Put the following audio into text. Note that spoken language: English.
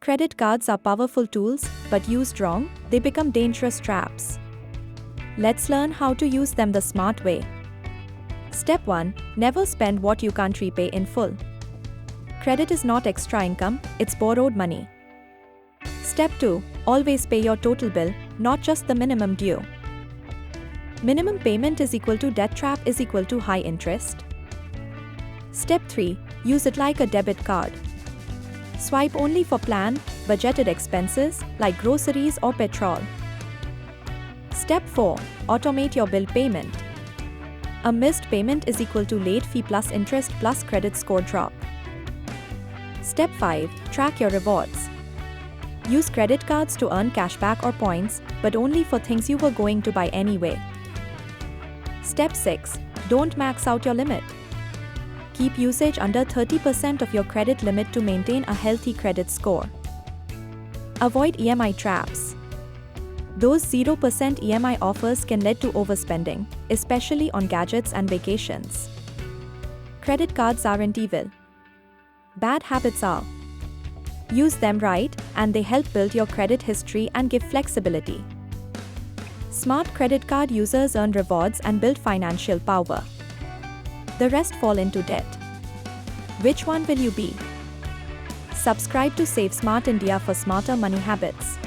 Credit cards are powerful tools, but used wrong, they become dangerous traps. Let's learn how to use them the smart way. Step 1. Never spend what you can't repay in full. Credit is not extra income, it's borrowed money. Step 2. Always pay your total bill, not just the minimum due. Minimum payment is equal to debt trap is equal to high interest. Step 3. Use it like a debit card. Swipe only for planned, budgeted expenses like groceries or petrol. Step 4. Automate your bill payment. A missed payment is equal to late fee plus interest plus credit score drop. Step 5. Track your rewards. Use credit cards to earn cashback or points, but only for things you were going to buy anyway. Step 6. Don't max out your limit. Keep usage under 30% of your credit limit to maintain a healthy credit score. Avoid EMI traps. Those 0% EMI offers can lead to overspending, especially on gadgets and vacations. Credit cards aren't evil. Bad habits are. Use them right, and they help build your credit history and give flexibility. Smart credit card users earn rewards and build financial power. The rest fall into debt. Which one will you be? Subscribe to SaveSmart India for smarter money habits.